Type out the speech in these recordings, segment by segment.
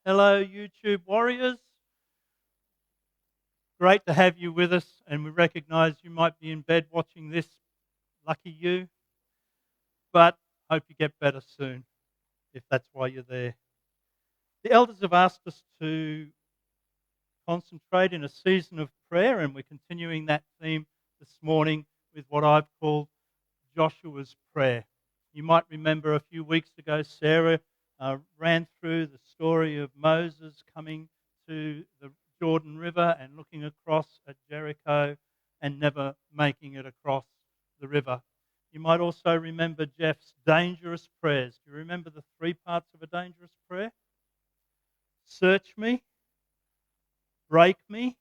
Hello, YouTube warriors. Great to have you with us, and we recognize you might be in bed watching this. Lucky you, but hope you get better soon if that's why you're there. The elders have asked us to concentrate in a season of prayer, and we're continuing that theme this morning with what I've called Joshua's prayer. You might remember a few weeks ago, Sarah ran through the story of Moses coming to the Jordan River and looking across at Jericho and never making it across the river. You might also remember Jeff's dangerous prayers. Do you remember the three parts of a dangerous prayer? Search me, break me,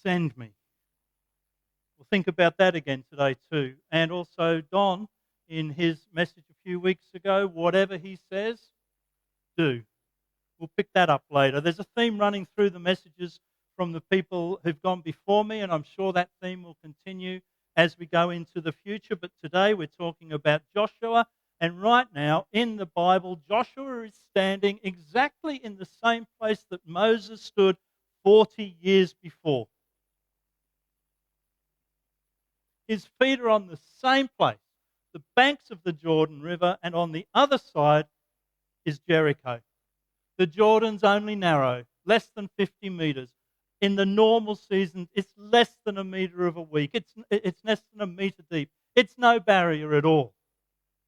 send me. We'll think about that again today too. And also Don, in his message a few weeks ago, whatever he says, do. We'll pick that up later. There's a theme running through the messages from the people who've gone before me, and I'm sure that theme will continue as we go into the future. But today we're talking about Joshua, and right now in the Bible, Joshua is standing exactly in the same place that Moses stood 40 years before. His feet are on the same place, the banks of the Jordan River, and on the other side is Jericho. The Jordan's only narrow, less than 50 meters. In the normal season, it's less than a meter of a week. It's less than a meter deep. It's no barrier at all.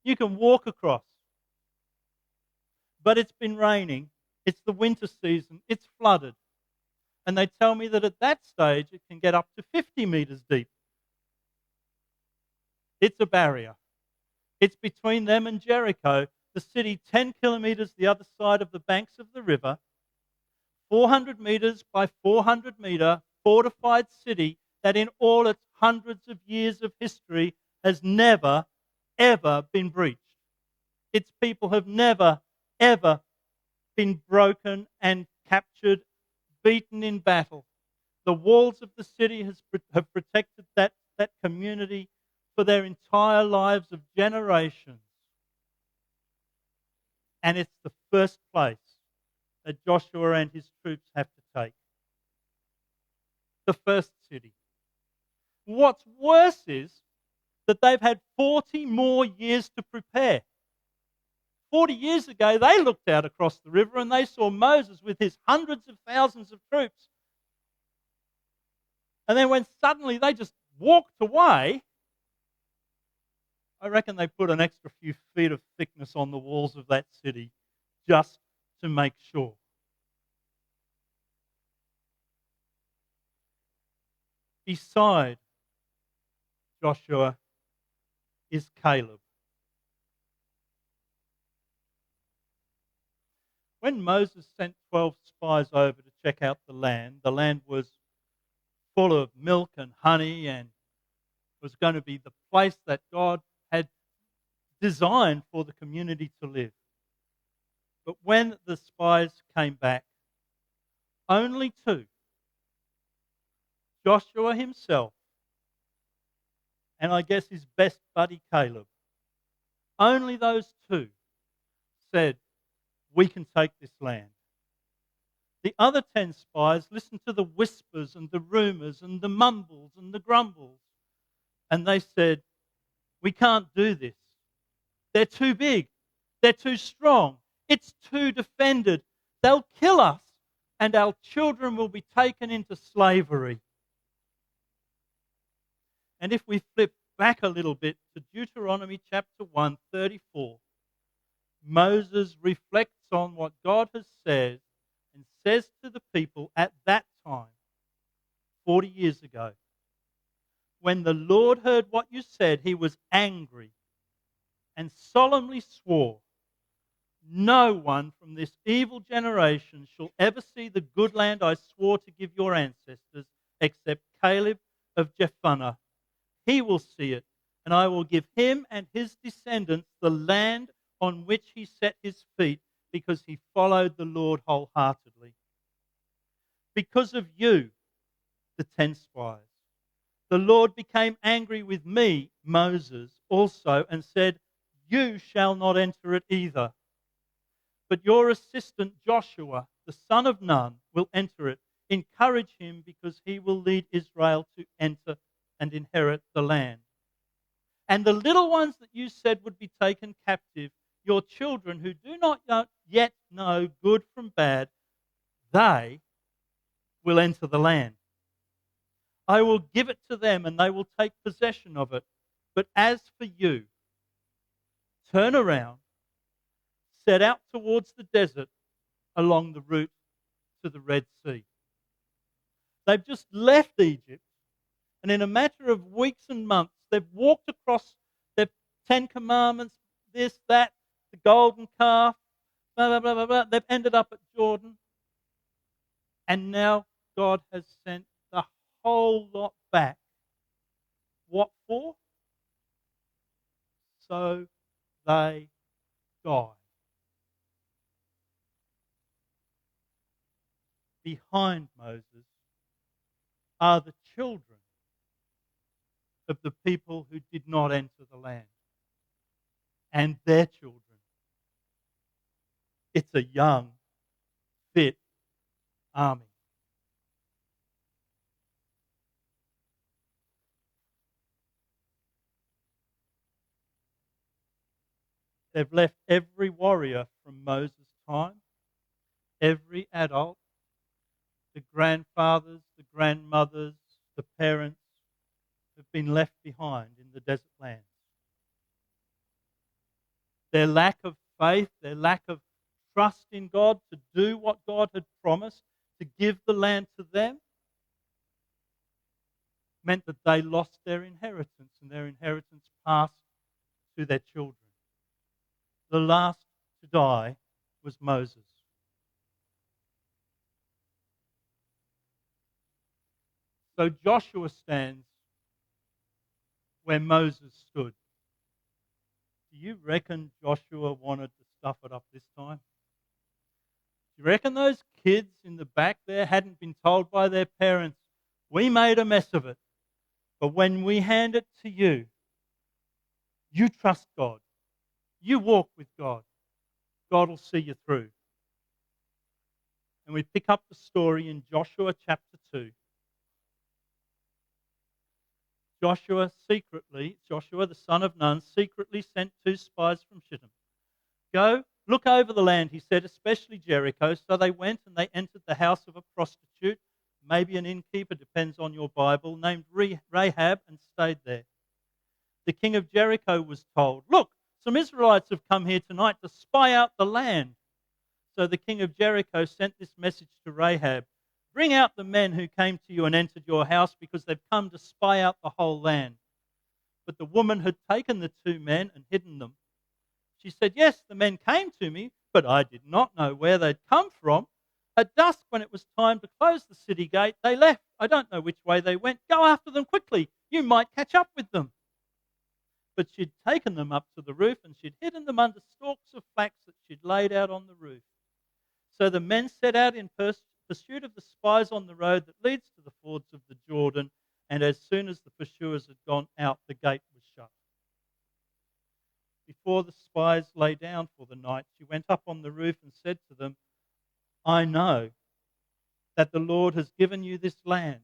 You can walk across. But it's been raining. It's the winter season. It's flooded. And they tell me that at that stage, it can get up to 50 meters deep. It's a barrier. It's between them and Jericho, the city 10 kilometers the other side of the banks of the river, 400 meters by 400 meter fortified city that in all its hundreds of years of history has never, ever been breached. Its people have never, ever been broken and captured, beaten in battle. The walls of the city have protected that community for their entire lives of generations. And it's the first place that Joshua and his troops have to take. The first city. What's worse is that they've had 40 more years to prepare. 40 years ago, they looked out across the river and they saw Moses with his hundreds of thousands of troops. And then when suddenly they just walked away, I reckon they put an extra few feet of thickness on the walls of that city just to make sure. Beside Joshua is Caleb. When Moses sent 12 spies over to check out the land was full of milk and honey and was going to be the place that God had designed for the community to live. But when the spies came back, only two, Joshua himself and I guess his best buddy Caleb, only those two said, we can take this land. The other 10 spies listened to the whispers and the rumors and the mumbles and the grumbles, and they said, we can't do this. They're too big. They're too strong. It's too defended. They'll kill us, and our children will be taken into slavery. And if we flip back a little bit to Deuteronomy chapter 1, 34, Moses reflects on what God has said and says to the people at that time, 40 years ago, when the Lord heard what you said, he was angry and solemnly swore, no one from this evil generation shall ever see the good land I swore to give your ancestors, except Caleb of Jephunneh. He will see it, and I will give him and his descendants the land on which he set his feet, because he followed the Lord wholeheartedly. Because of you, the 10 spies, the Lord became angry with me, Moses, also, and said, you shall not enter it either. But your assistant Joshua, the son of Nun, will enter it. Encourage him because he will lead Israel to enter and inherit the land. And the little ones that you said would be taken captive, your children who do not yet know good from bad, they will enter the land. I will give it to them and they will take possession of it. But as for you, turn around, set out towards the desert along the route to the Red Sea. They've just left Egypt, and in a matter of weeks and months, they've walked across their 10 Commandments, this, that, the golden calf, blah, blah, blah, blah, blah. They've ended up at Jordan. And now God has sent the whole lot back. What for? So they die. Behind Moses are the children of the people who did not enter the land and their children. It's a young, fit army. They've left every warrior from Moses' time, every adult, the grandfathers, the grandmothers, the parents have been left behind in the desert lands. Their lack of faith, their lack of trust in God to do what God had promised, to give the land to them, meant that they lost their inheritance, and their inheritance passed to their children. The last to die was Moses. So Joshua stands where Moses stood. Do you reckon Joshua wanted to stuff it up this time? Do you reckon those kids in the back there hadn't been told by their parents, we made a mess of it, but when we hand it to you, you trust God. You walk with God. God will see you through. And we pick up the story in Joshua chapter 2. Joshua the son of Nun, secretly sent 2 spies from Shittim. Go, look over the land, he said, especially Jericho. So they went and they entered the house of a prostitute, maybe an innkeeper, depends on your Bible, named Rahab, and stayed there. The king of Jericho was told, look, some Israelites have come here tonight to spy out the land. So the king of Jericho sent this message to Rahab, bring out the men who came to you and entered your house, because they've come to spy out the whole land. But the woman had taken the 2 men and hidden them. She said, yes, the men came to me, but I did not know where they'd come from. At dusk, when it was time to close the city gate, they left. I don't know which way they went. Go after them quickly. You might catch up with them. But she'd taken them up to the roof, and she'd hidden them under stalks of flax that she'd laid out on the roof. So the men set out in pursuit of the spies on the road that leads to the fords of the Jordan, and as soon as the pursuers had gone out, the gate was shut. Before the spies lay down for the night, she went up on the roof and said to them, I know that the Lord has given you this land,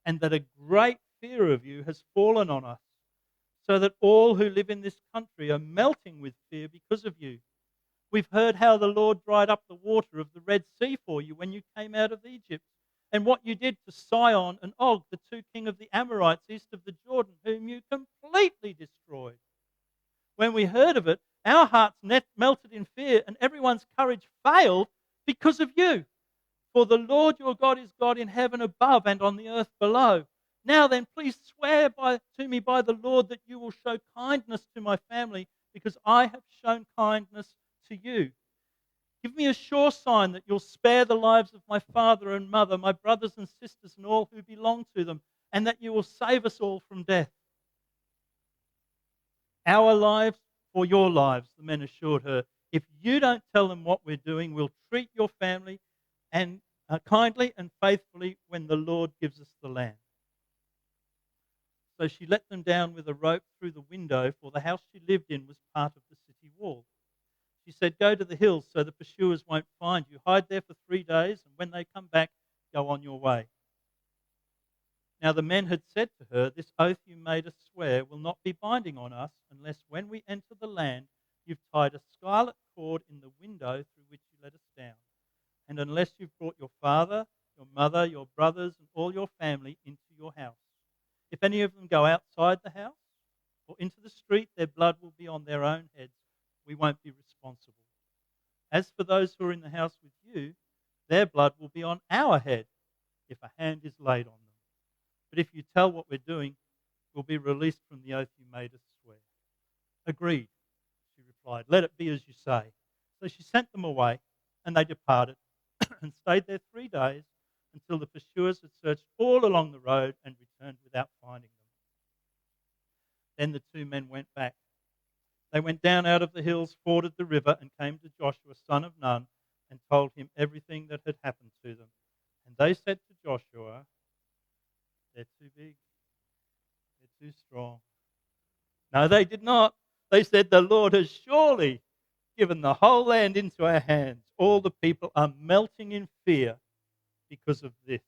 and that a great fear of you has fallen on us, so that all who live in this country are melting with fear because of you. We've heard how the Lord dried up the water of the Red Sea for you when you came out of Egypt, and what you did to Sihon and Og, the 2 kings of the Amorites east of the Jordan, whom you completely destroyed. When we heard of it, our hearts melted in fear, and everyone's courage failed because of you. For the Lord your God is God in heaven above and on the earth below. Now then, please swear to me by the Lord that you will show kindness to my family, because I have shown kindness to you. Give me a sure sign that you'll spare the lives of my father and mother, my brothers and sisters, and all who belong to them, and that you will save us all from death. Our lives for your lives, the men assured her. If you don't tell them what we're doing, we'll treat your family and kindly and faithfully when the Lord gives us the land. So she let them down with a rope through the window, for the house she lived in was part of the city wall. She said, "Go to the hills so the pursuers won't find you. Hide there for 3 days, and when they come back, go on your way." Now the men had said to her, "This oath you made us swear will not be binding on us unless when we enter the land you've tied a scarlet cord in the window through which you let us down, and unless you've brought your father, your mother, your brothers, and all your family into your house. If any of them go outside the house or into the street, their blood will be on their own heads. We won't be responsible. As for those who are in the house with you, their blood will be on our head if a hand is laid on them. But if you tell what we're doing, we'll be released from the oath you made us swear." "Agreed," she replied. "Let it be as you say." So she sent them away, and they departed and stayed there 3 days until the pursuers had searched all along the road and returned without finding them. Then the 2 men went back. They went down out of the hills, forded the river, and came to Joshua, son of Nun, and told him everything that had happened to them. And they said to Joshua, "They're too big. They're too strong." No, they did not. They said, "The Lord has surely given the whole land into our hands. All the people are melting in fear because of this."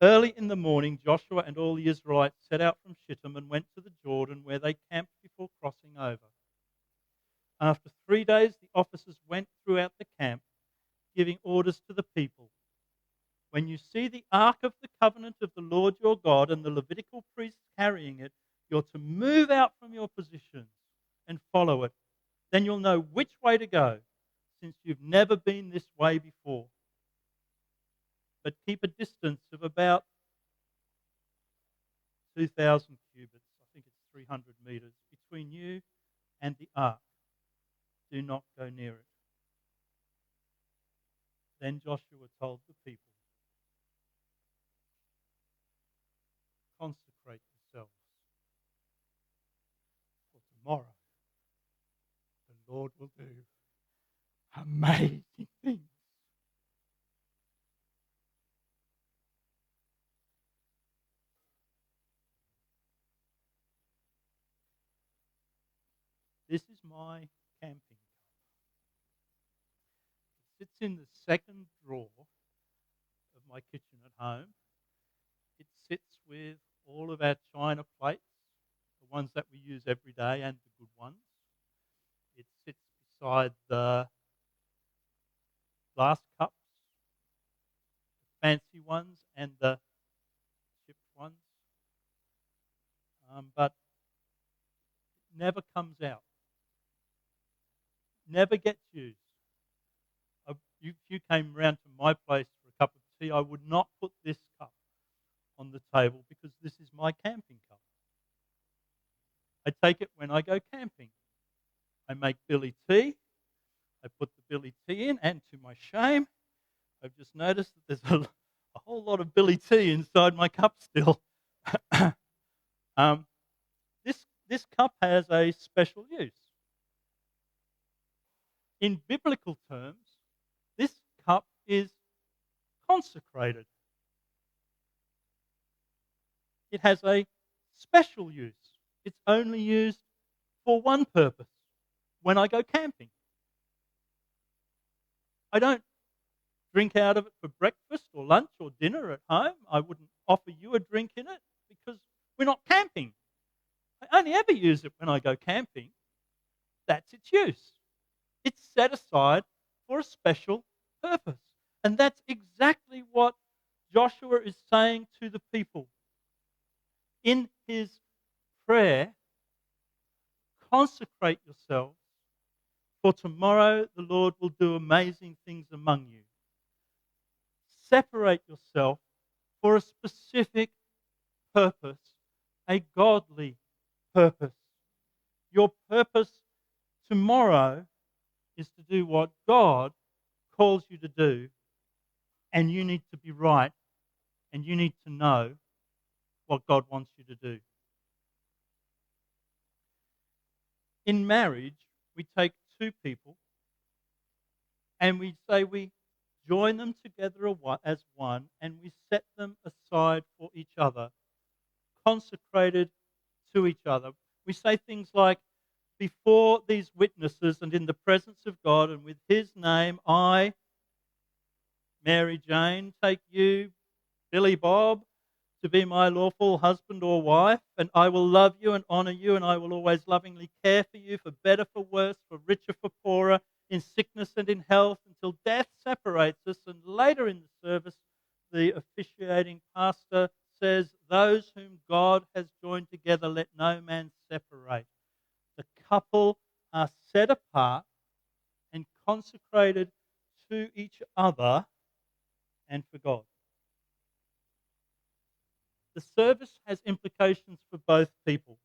Early in the morning, Joshua and all the Israelites set out from Shittim and went to the Jordan, where they camped before crossing over. After 3 days, the officers went throughout the camp, giving orders to the people. "When you see the ark of the covenant of the Lord your God and the Levitical priests carrying it, you're to move out from your positions and follow it. Then you'll know which way to go, since you've never been this way before. But keep a distance of about 2,000 cubits, I think it's 300 meters, between you and the ark. Do not go near it." Then Joshua told the people, "Consecrate yourselves, for tomorrow the Lord will do amazing things." This is my camping cup. It sits in the second drawer of my kitchen at home. It sits with all of our china plates, the ones that we use every day and the good ones. It sits beside the glass cups, the fancy ones and the chipped ones. But it never comes out, never gets used. If you came round to my place for a cup of tea, I would not put this cup on the table because this is my camping cup. I take it when I go camping. I make billy tea. I put the billy tea in, and to my shame, I've just noticed that there's a whole lot of billy tea inside my cup still. This cup has a special use. In biblical terms, this cup is consecrated. It has a special use. It's only used for one purpose, when I go camping. I don't drink out of it for breakfast or lunch or dinner at home. I wouldn't offer you a drink in it because we're not camping. I only ever use it when I go camping. That's its use. It's set aside for a special purpose. And that's exactly what Joshua is saying to the people. In his prayer, consecrate yourselves, for tomorrow the Lord will do amazing things among you. Separate yourself for a specific purpose, a godly purpose. Your purpose tomorrow is to do what God calls you to do, and you need to be right, and you need to know what God wants you to do. In marriage, we take two people and we say we join them together as one, and we set them aside for each other, consecrated to each other. We say things like, before these witnesses and in the presence of God, and with his name, I, Mary Jane, take you, Billy Bob, to be my lawful husband or wife, and I will love you and honor you, and I will always lovingly care for you, for better, for worse, for richer, for poorer, in sickness and in health, until death separates us. And later in the service, the officiating pastor says, those whom God has joined together, let no man separate. The couple are set apart and consecrated to each other and for God. The service has implications for both people.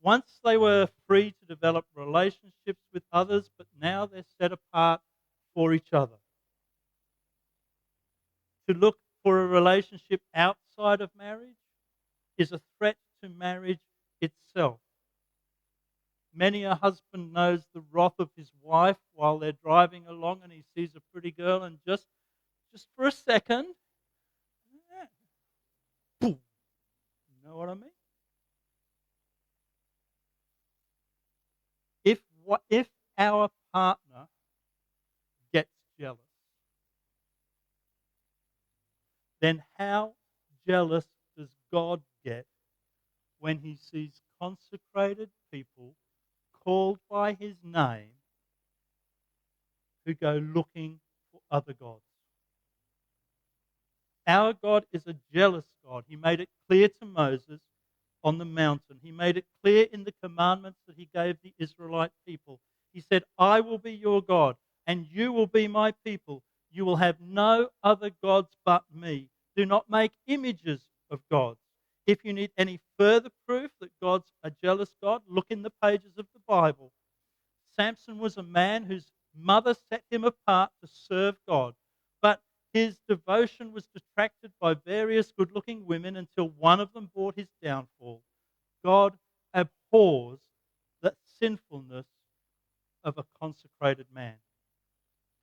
Once they were free to develop relationships with others, but now they're set apart for each other. To look for a relationship outside of marriage is a threat to marriage itself. Many a husband knows the wrath of his wife while they're driving along and he sees a pretty girl, and just for a second, boom, you know what I mean? If our partner gets jealous, then how jealous does God get when he sees consecrated people called by his name who go looking for other gods? Our God is a jealous God. He made it clear to Moses on the mountain. He made it clear in the commandments that he gave the Israelite people. He said, I will be your God, and you will be my people. You will have no other gods but me. Do not make images of gods. If you need any further proof that God's a jealous God, look in the pages of the Bible. Samson was a man whose mother set him apart to serve God, but his devotion was detracted by various good-looking women until one of them brought his downfall. God abhors the sinfulness of a consecrated man.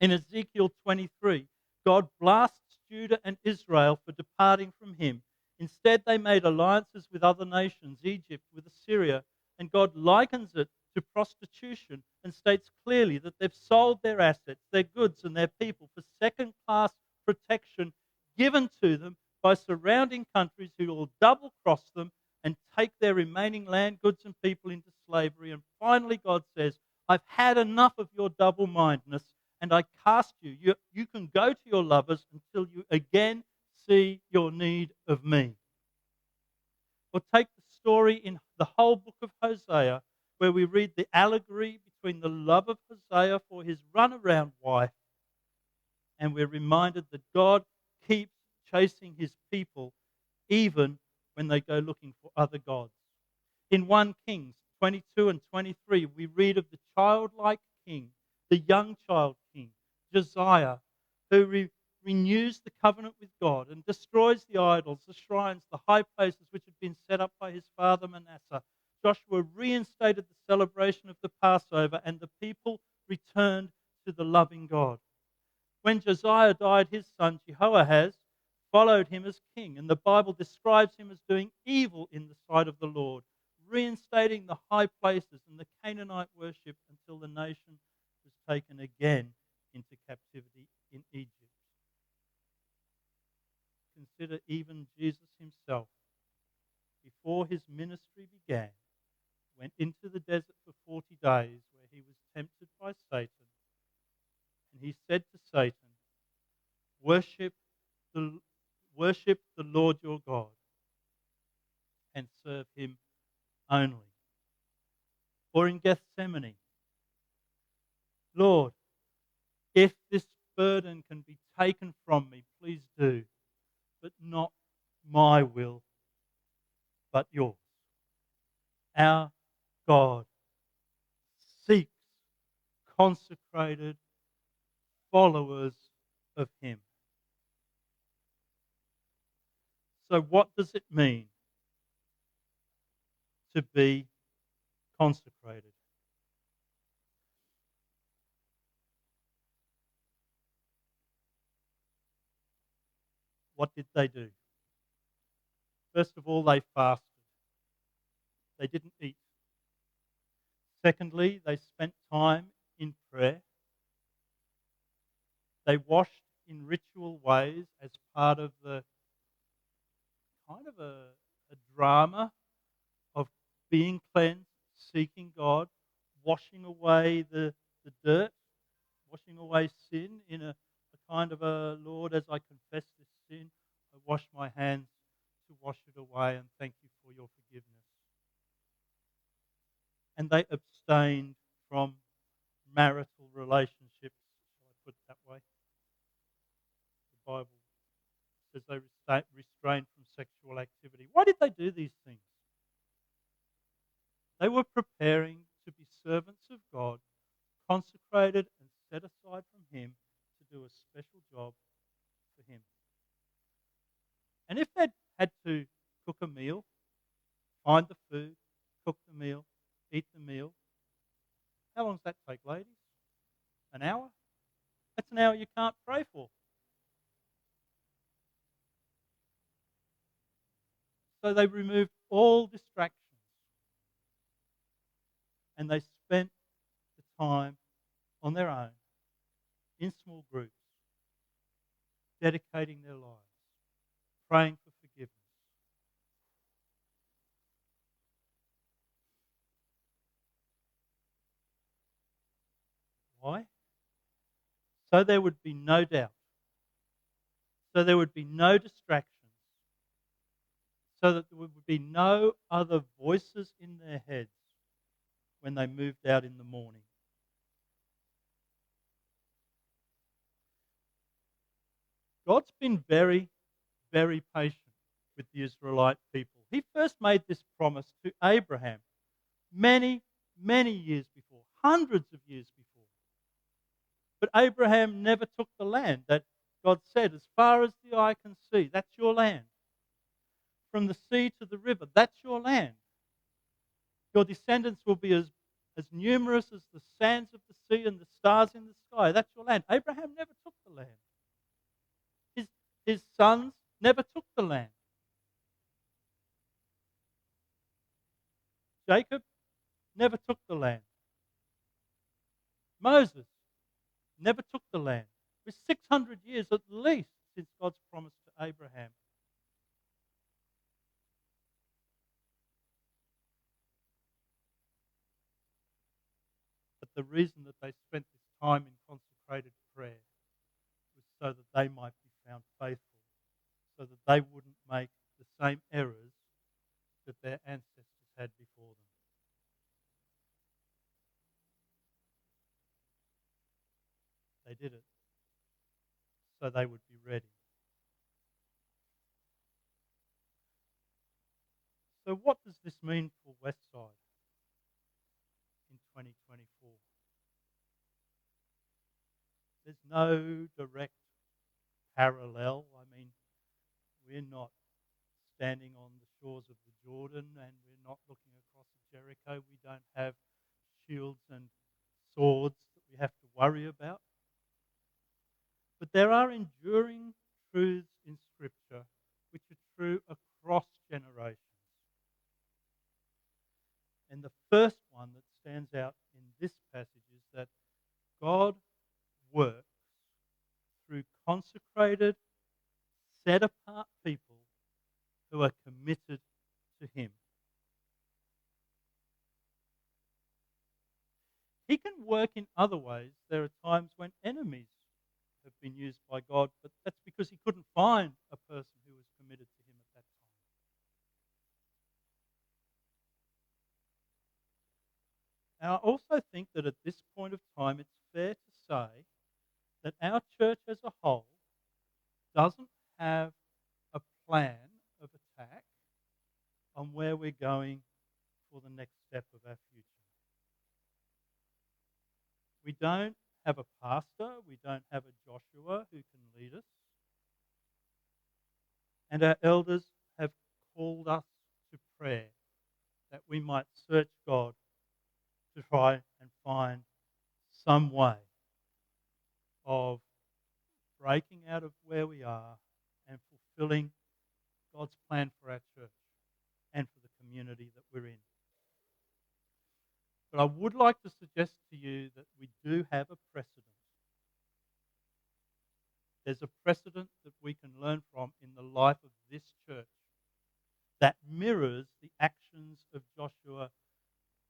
In Ezekiel 23, God blasts Judah and Israel for departing from him. Instead, they made alliances with other nations, Egypt, with Assyria, and God likens it to prostitution and states clearly that they've sold their assets, their goods, and their people for second-class protection given to them by surrounding countries who will double-cross them and take their remaining land, goods, and people into slavery. And finally, God says, I've had enough of your double-mindedness, and I cast you. You can go to your lovers until you again see your need of me. Or take the story in the whole book of Hosea, where we read the allegory between the love of Hosea for his runaround wife, and we're reminded that God keeps chasing his people even when they go looking for other gods. In 1 Kings 22 and 23, we read of the childlike king, the young child king, Josiah, who renews the covenant with God and destroys the idols, the shrines, the high places which had been set up by his father Manasseh. Joshua reinstated the celebration of the Passover, and the people returned to the loving God. When Josiah died, his son Jehoahaz followed him as king, and the Bible describes him as doing evil in the sight of the Lord, reinstating the high places and the Canaanite worship until the nation was taken again into captivity in Egypt. Consider even Jesus himself, before his ministry began, went into the desert for 40 days where he was tempted by Satan. And he said to Satan, worship the Lord your God and serve him only. Or in Gethsemane, Lord, if this burden can be taken from me, please do, but not my will, but yours. Our God seeks consecrated followers of him. So what does it mean to be consecrated? What did they do? First of all, they fasted. They didn't eat. Secondly, they spent time in prayer. They washed in ritual ways as part of the kind of a drama of being cleansed, seeking God, washing away the dirt, washing away sin in a kind of a, Lord, as I confess this sin, I wash my hands to wash it away and thank you for your forgiveness. And they abstained from marital relationships, shall I put it that way? The Bible says they restrained from sexual activity. Why did they do these things? They were preparing to be servants of God, consecrated and set aside from Him to do a special job for Him. And if they'd had to cook a meal, find the food, cook the meal, eat the meal, how long does that take, ladies? An hour? That's an hour you can't pray for. So they removed all distractions and they spent the time on their own, in small groups, dedicating their lives, praying for forgiveness. Why? So there would be no doubt. So there would be no distractions. So that there would be no other voices in their heads when they moved out in the morning. God's been very, very patient with the Israelite people. He first made this promise to Abraham many, many years before, hundreds of years before. But Abraham never took the land that God said, as far as the eye can see, that's your land. From the sea to the river, that's your land. Your descendants will be as numerous as the sands of the sea and the stars in the sky. That's your land. Abraham never took the land. His sons never took the land. Jacob never took the land. Moses never took the land. It was 600 years at least since God's promise to Abraham. But the reason that they spent this time in consecrated prayer was so that they might be found faithful, so that they wouldn't make the same errors that their ancestors had before them. They did it so they would be ready. So what does this mean for Westside in 2024? There's no direct parallel. I mean, we're not standing on the shores of the Jordan and we're not looking across at Jericho. We don't have shields and swords that we have to worry about. But there are enduring truths in Scripture which are true across generations. And the first one that stands out in this passage is that God works through consecrated, set apart people who are committed to Him. He can work in other ways. There are times when enemies have been used by God, but that's because He couldn't find a person who was committed to Him at that time. And I also think that at this point of time, it's fair to say that our church as a whole doesn't have a plan of attack on where we're going for the next step of our future. We don't have a pastor, we don't have a Joshua who can lead us. And our elders have called us to prayer that we might search God to try and find some way of breaking out of where we are and fulfilling God's plan for our church and for the community that we're in. But I would like to suggest to you that we do have a precedent. There's a precedent that we can learn from in the life of this church that mirrors the actions of Joshua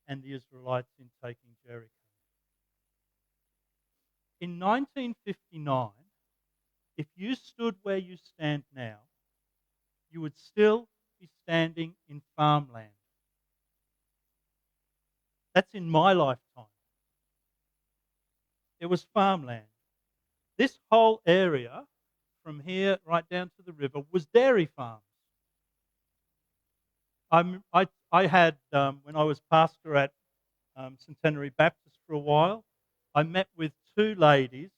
and the Israelites in taking Jericho. In 1959, if you stood where you stand now, you would still be standing in farmland. That's in my lifetime. It was farmland. This whole area, from here right down to the river, was dairy farms. I had, when I was pastor at Centenary Baptist for a while, I met with two ladies.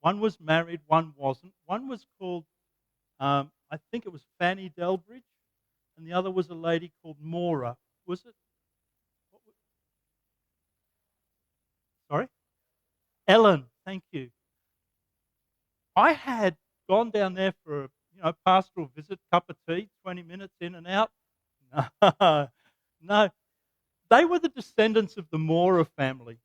One was married, one wasn't. One was called, I think it was Fanny Delbridge, and the other was a lady called Maura. Was it? Sorry? Ellen, thank you. I had gone down there for a pastoral visit, cup of tea, 20 minutes in and out. No. They were the descendants of the Maurer family.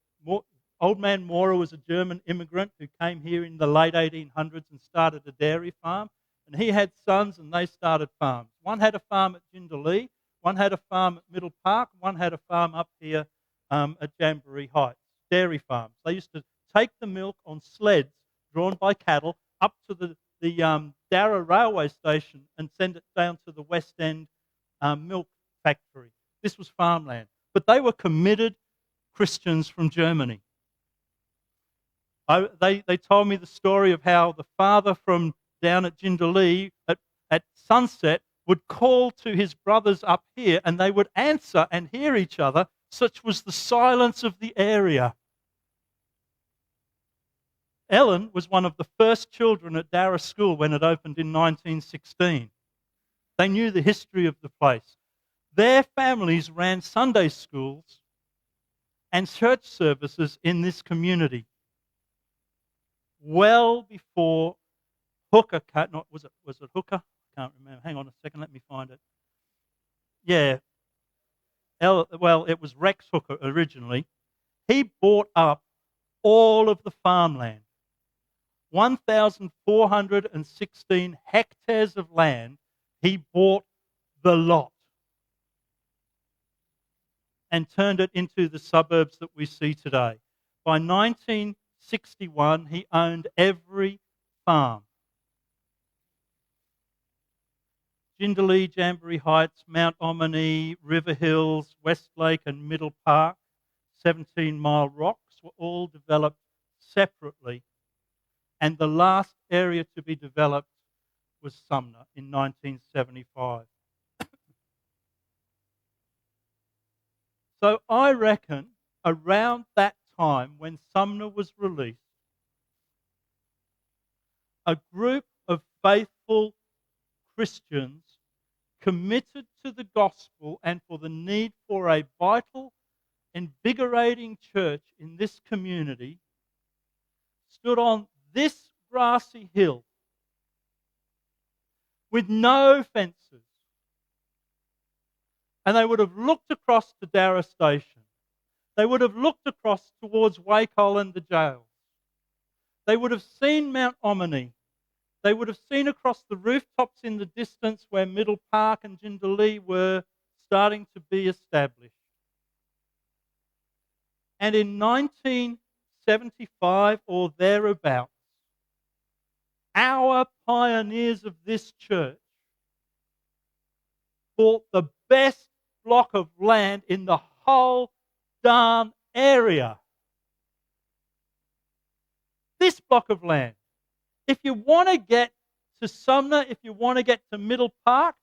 Old man Maurer was a German immigrant who came here in the late 1800s and started a dairy farm. And he had sons and they started farms. One had a farm at Jindalee, one had a farm at Middle Park, one had a farm up here at Jamboree Heights, dairy farms. They used to take the milk on sleds drawn by cattle up to the Darra railway station and send it down to the West End milk factory. This was farmland. But they were committed Christians from Germany. They told me the story of how the father from down at Jindalee at sunset would call to his brothers up here and they would answer and hear each other. Such was the silence of the area. Ellen was one of the first children at Darra School when it opened in 1916. They knew the history of the place. Their families ran Sunday schools and church services in this community well before Hooker, was it Hooker? I can't remember. Hang on a second, let me find it. Yeah. It was Rex Hooker originally. He bought up all of the farmland. 1,416 hectares of land, he bought the lot and turned it into the suburbs that we see today. By 1961, he owned every farm. Jindalee, Jamboree Heights, Mount Ommaney, River Hills, Westlake and Middle Park, 17 Mile Rocks were all developed separately. And the last area to be developed was Sumner in 1975. So I reckon around that time when Sumner was released, a group of faithful Christians committed to the gospel and for the need for a vital, invigorating church in this community stood on this grassy hill with no fences. And they would have looked across to Darra Station. They would have looked across towards Wacol and the jails. They would have seen Mount Ommaney. They would have seen across the rooftops in the distance where Middle Park and Jindalee were starting to be established. And in 1975 or thereabouts, our pioneers of this church bought the best block of land in the whole darn area. This block of land. If you want to get to Sumner, if you want to get to Middle Park,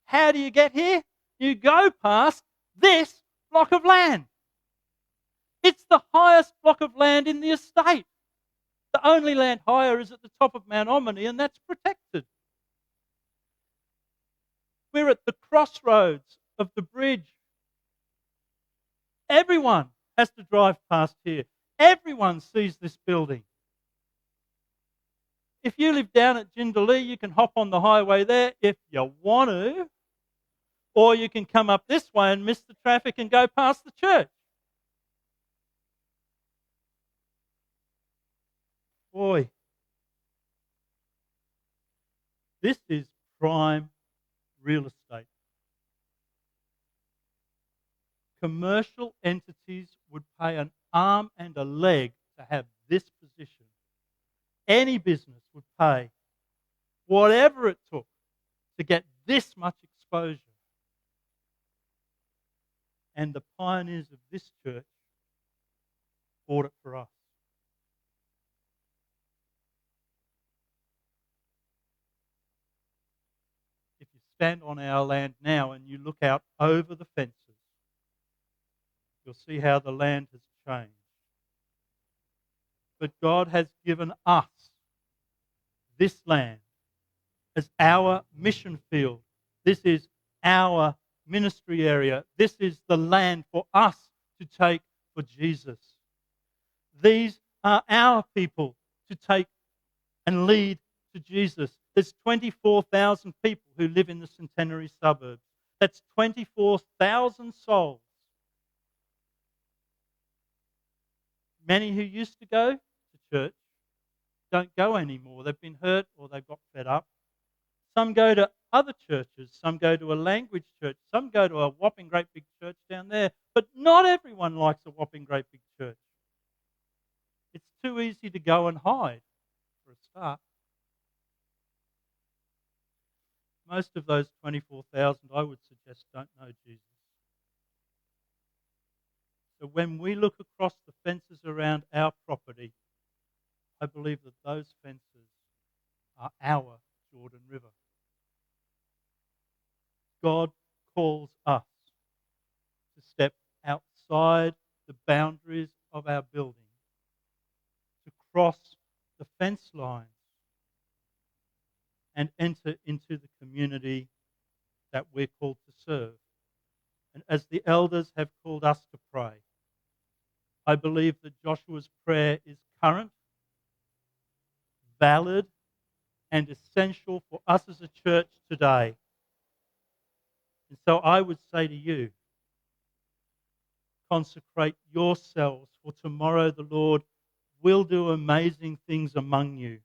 how do you get here? You go past this block of land. It's the highest block of land in the estate. The only land higher is at the top of Mount Ommaney, and that's protected. We're at the crossroads of the bridge. Everyone has to drive past here. Everyone sees this building. If you live down at Jindalee, you can hop on the highway there if you want to, or you can come up this way and miss the traffic and go past the church. boy, this is prime real estate. Commercial entities would pay an arm and a leg to have this position. Any business would pay whatever it took to get this much exposure. And the pioneers of this church bought it for us. If you stand on our land now and you look out over the fences, you'll see how the land has changed. But God has given us this land as our mission field. This is our ministry area. This is the land for us to take for Jesus. These are our people to take and lead to Jesus. There's 24,000 people who live in the Centenary suburbs. That's 24,000 souls. Many who used to go to church don't go anymore. They've been hurt or they've got fed up. Some go to other churches. Some go to a language church. Some go to a whopping great big church down there. But not everyone likes a whopping great big church. It's too easy to go and hide, for a start. Most of those 24,000, I would suggest, don't know Jesus. So when we look across the fences around our property, I believe that those fences are our Jordan River. God calls us to step outside the boundaries of our building, to cross the fence lines and enter into the community that we're called to serve. And as the elders have called us to pray, I believe that Joshua's prayer is current, valid, and essential for us as a church today. And so I would say to you, consecrate yourselves, for tomorrow the Lord will do amazing things among you.